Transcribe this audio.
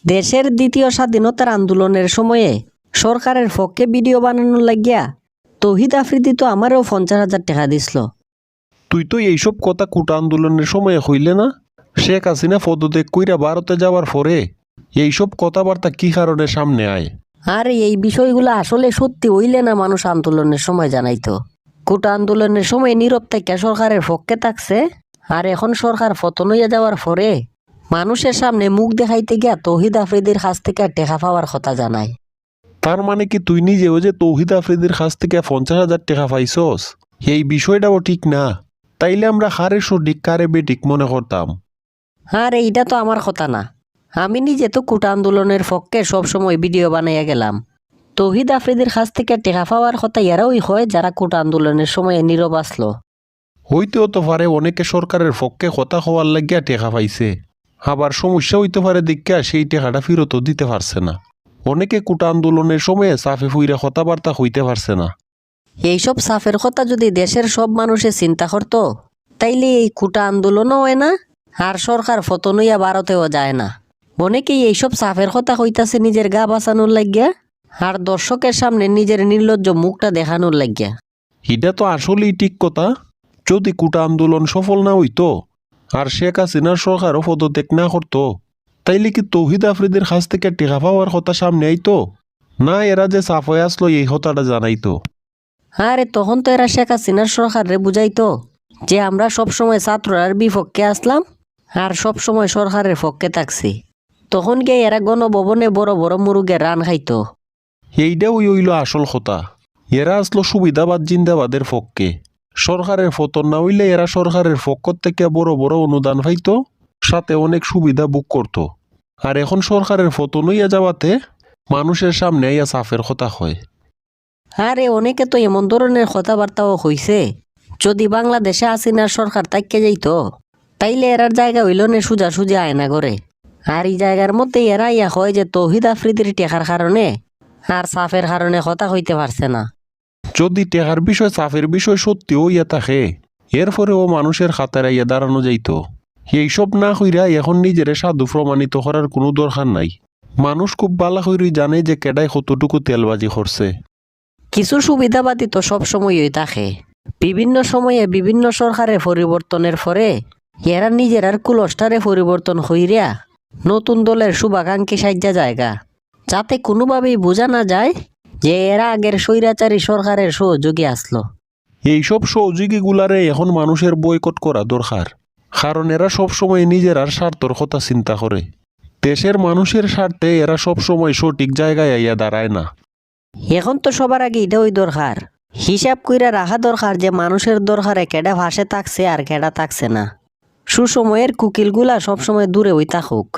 দেশের দ্বিতীয় স্বাধীনতার আন্দোলনের সময়ে সরকারের পক্ষে ভিডিও বানানোর লাগিয়া তৌহিদ আফ্রিদি তো আমারও 50,000 টাকা দিছিল। তুই তো এইসব কথা কোটা আন্দোলনের সময় হইলে না? শেখ হাসিনা পদত্যাগ কইরা ভারতে যাওয়ার পরে এইসব কথাবার্তা কি কারণে সামনে আয়? আর এই বিষয়গুলো আসলে সত্যি হইলে না মানুষ আন্দোলনের সময় জানাইতো। কোটা আন্দোলনের সময় নীরব থেকে সরকারের পক্ষে থাকছে, আর এখন সরকার পতন হইয়া যাওয়ার পরে মানুষের সামনে মুখ দেখাইতে গিয়া তৌহিদ আফ্রিদির কাছ থেকে টেকা পাওয়ার কথা জানায়। তার মানে কি তুই নিজেও যে তৌহিদ আফ্রিদির কাছ থেকে 50,000 টাকা পাইছস? এই বিষয়টাও ঠিক না। তাইলে আমরা কারে সঠিক কারে বেঠিক মনে করতাম? আর এইটা তো আমার কথা না। আমি নিজে তো কোটা আন্দোলনের পক্ষে সবসময় ভিডিও বানাইয়া গেলাম। তৌহিদ আফ্রিদির কাছ থেকে টেকা পাওয়ার কথা এরাই হয় যারা কোটা আন্দোলনের সময় নীরব আসলো। হইতেও তো পারে অনেকে সরকারের পক্ষে কথা হওয়ার লাগিয়া টেকা পাইছে, আবার সমস্যা হইতে পারে দেখিয়া সেই টেকাটা ফেরতও দিতে পারছে না। অনেকে কোটা আন্দোলনের সময়ে সাফে ফুইরা কথাবার্তা হইতে পারছে না। এইসব সাফের কথা যদি দেশের সব মানুষে চিন্তা করতো, তাইলে এই কোটা আন্দোলনও হয় না, আর সরকার পতন হইয়া ভারতেও যায় না। অনেকেই এইসব সাফের কথা কইতাছে নিজের গা বাঁচানোর লাগিয়া, আর দর্শকের সামনে নিজের নির্লজ্জ মুখটা দেখানোর লাগিয়া। এটা তো আসলেই ঠিক কথা। যদি কোটা আন্দোলন সফল না হইতো আর শেখ হাসিনার সরকারও পদত্যাগ না করতো, তাইলে কি তৌহিদ আফ্রিদির কাছ থেকে টেকা পাওয়ার কথা সামনে আইতো? না এরা যে সাফ হয়ে আসলো এই কথাটা জানাইতো? আরে তখন তো এরা শেখ হাসিনার সরকারে বুঝাইতো যে আমরা সবসময় ছাত্ররার বিপক্ষে আসলাম আর সবসময় সরকারের পক্ষে থাকছি। তখন গিয়ে এরা গণভবনে বড় বড় মুরুগে রান খাইতো। এইটা ওই হইল আসল কথা। এরা আসলো সুবিধাবাদ জিন্দাবাদের পক্ষে। সরকারের পতন না হইলে এরা সরকারের পক্ষ থেকে বড় বড় অনুদান পাইতো, সাথে অনেক সুবিধা বুক করত। আর এখন সরকারের পতন হইয়া যাওয়াতে মানুষের সামনে আইয়া সাফের কথা হয়। আরে অনেকে তো এমন ধরনের কথাবার্তাও হইছে, যদি বাংলাদেশে হাসিনার সরকার তাইকে যাইতো তাইলে এরার জায়গা হইল নে সোজাসুজি আয়না করে। আর এই জায়গার মধ্যে এরা ইয়া হয় যে তৌহিদ আফ্রিদির টেকার কারণে আর সাফের কারণে কথা হইতে পারছে না। যদি টেকার বিষয় সাফের বিষয় সত্যি হইয়া থাকে, এরপরেও মানুষের খাতার আইয়া দাঁড়ানো যাইতো। এইসব না হইরা এখন নিজের সাধু প্রমাণিত করার কোনো দরকার নাই। মানুষ খুব ভালো কইরই জানে যে কেডাই কতটুকু তেলবাজি করছে। কিছু সুবিধাবাদী তো সবসময়ই থাকে। বিভিন্ন সময়ে বিভিন্ন সরকারের পরিবর্তনের পরে এরা নিজের আর কুলস্টারে পরিবর্তন হইয়া নতুন দলের শুভাকাঙ্ক্ষী সাজ্জা জায়গা, যাতে কোনোভাবেই বোঝা না যায় যে এরা আগের স্বৈরাচারী সরকারের সহযোগী আসলো। এইসব সহযোগীগুলারে এখন মানুষের বয়কট করা দরকার, কারণ এরা সবসময় নিজের আর স্বার্থর কথা চিন্তা করে। দেশের মানুষের স্বার্থে এরা সবসময় সঠিক জায়গায় আইয়া দাঁড়ায় না। এখন তো সবার আগে এটাই দরকার, হিসাব কইরা রাখা দরকার যে মানুষের দরকারে কেডা ভাসে থাকছে আর কেডা থাকছে না। সুসময়ের কুকিলগুলা সবসময় দূরে হই থাকুক।